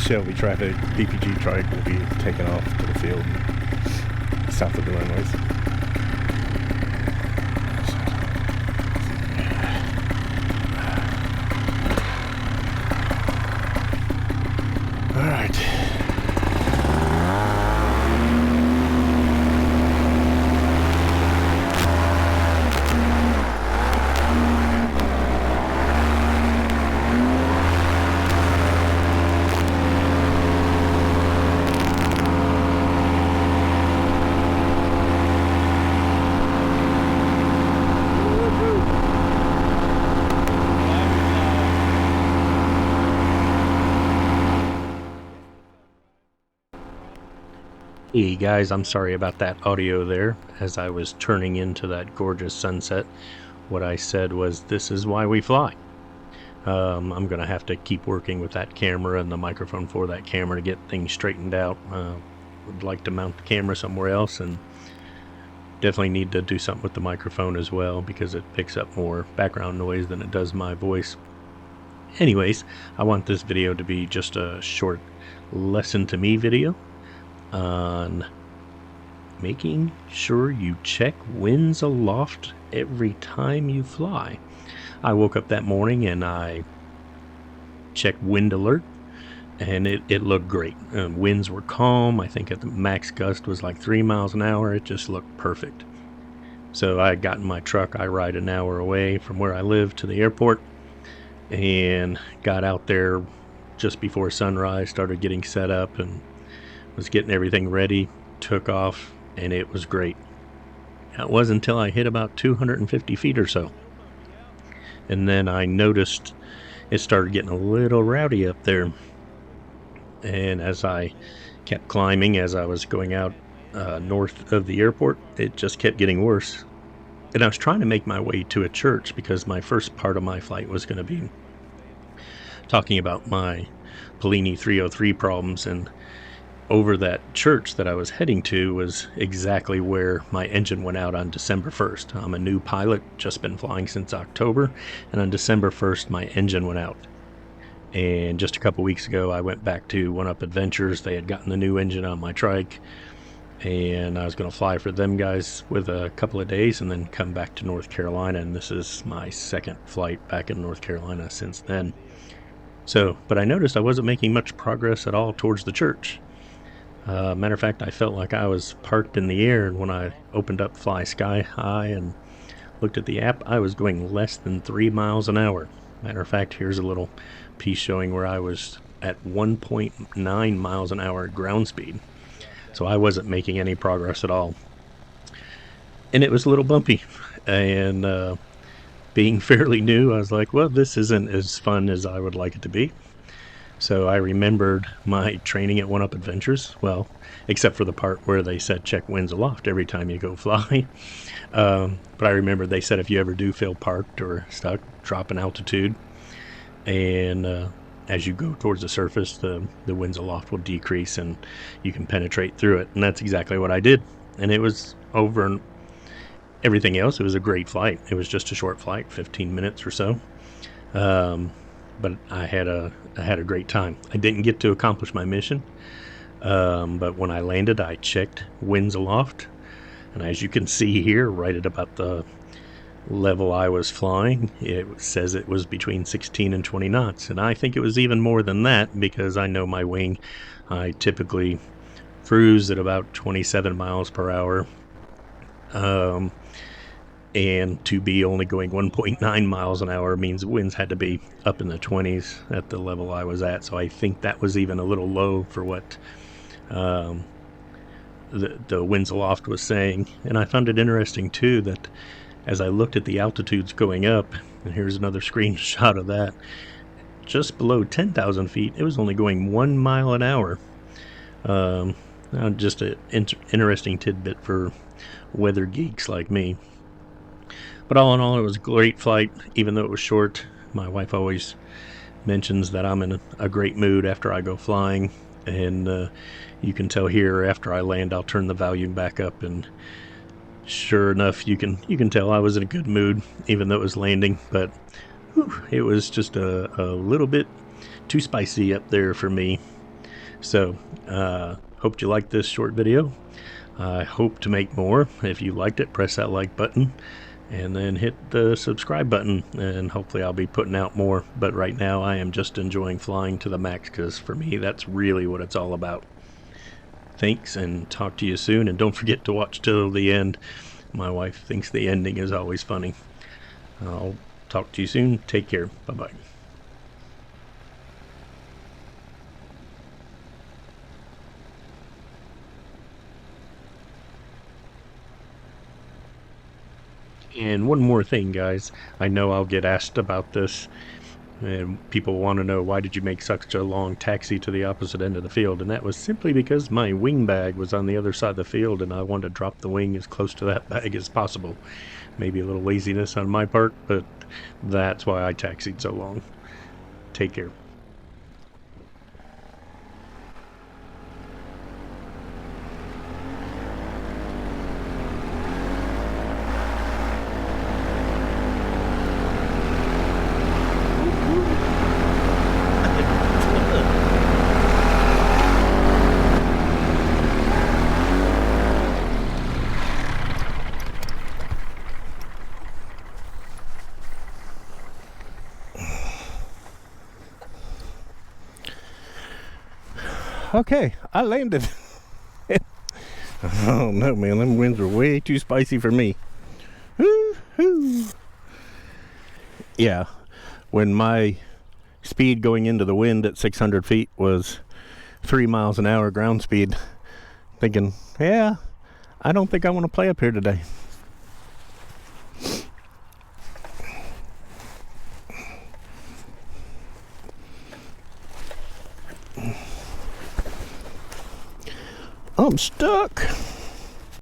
Shelby traffic, PPG Trike will be taking off to the field south of the runways. All right. Hey guys, I'm sorry about that audio there. As I was turning into that gorgeous sunset, what I said was, this is why we fly. I'm going to have to keep working with that camera and the microphone for that camera to get things straightened out. Would like to mount the camera somewhere else, and definitely need to do something with the microphone as well, because it picks up more background noise than it does my voice. Anyways, I want this video to be just a short lesson to me video on making sure you check winds aloft every time you fly. I woke up that morning and I checked wind alert, and it looked great. Winds were calm. I think at the max gust was like 3 miles an hour. It just looked perfect. So I got in my truck. I ride an hour away from where I live to the airport, and got out there just before sunrise, started getting set up and was getting everything ready, took off, and it was great. It wasn't until I hit about 250 feet or so, and then I noticed it started getting a little rowdy up there. And as I kept climbing, as I was going out north of the airport, it just kept getting worse. And I was trying to make my way to a church, because my first part of my flight was going to be talking about my Polini 303 problems, and over that church that I was heading to was exactly where my engine went out on December 1st. I'm a new pilot, just been flying since October, and on December 1st my engine went out. And just a couple weeks ago I went back to One Up Adventures. They had gotten the new engine on my Trike, and I was going to fly for them guys with a couple of days and then come back to North Carolina, and this is my second flight back in North Carolina since then. So, but I noticed I wasn't making much progress at all towards the church. Matter of fact, I felt like I was parked in the air, and when I opened up Fly Sky High and looked at the app, I was going less than 3 miles an hour. Matter of fact, here's a little piece showing where I was at 1.9 miles an hour ground speed. So I wasn't making any progress at all. And it was a little bumpy. And being fairly new, I was like, well, this isn't as fun as I would like it to be. So I remembered my training at One Up Adventures, well, except for the part where they said check winds aloft every time you go fly. But I remember they said if you ever do feel parked or stuck, drop in altitude, and as you go towards the surface, the winds aloft will decrease and you can penetrate through it. And that's exactly what I did. And it was over and everything else. It was a great flight. It was just a short flight, 15 minutes or so. But I had a great time. I didn't get to accomplish my mission, but when I landed, I checked winds aloft, and as you can see here, right at about the level I was flying, it says it was between 16 and 20 knots, and I think it was even more than that, because I know my wing. I typically cruise at about 27 miles per hour. And to be only going 1.9 miles an hour means winds had to be up in the 20s at the level I was at. So I think that was even a little low for what the winds aloft was saying. And I found it interesting too that as I looked at the altitudes going up, and here's another screenshot of that, just below 10,000 feet, it was only going 1 mile an hour. Just an interesting tidbit for weather geeks like me. But all in all, it was a great flight, even though it was short. My wife always mentions that I'm in a great mood after I go flying, and you can tell here after I land, I'll turn the volume back up, and sure enough, you can tell I was in a good mood, even though it was landing. But whew, it was just a little bit too spicy up there for me. So, hope you liked this short video. I hope to make more. If you liked it, press that like button and then hit the subscribe button, and hopefully I'll be putting out more. But right now I am just enjoying flying to the max, because for me that's really what it's all about. Thanks, and talk to you soon, and don't forget to watch till the end. My wife thinks the ending is always funny. I'll talk to you soon. Take care. Bye-bye. And one more thing, guys. I know I'll get asked about this, and people want to know, why did you make such a long taxi to the opposite end of the field? And that was simply because my wing bag was on the other side of the field, and I wanted to drop the wing as close to that bag as possible. Maybe a little laziness on my part, but that's why I taxied so long. Take care. Okay, I landed. Oh no, man, them winds are way too spicy for me. Woo-hoo. Yeah, when my speed going into the wind at 600 feet was 3 miles an hour ground speed, thinking, yeah, I don't think I want to play up here today. I'm stuck.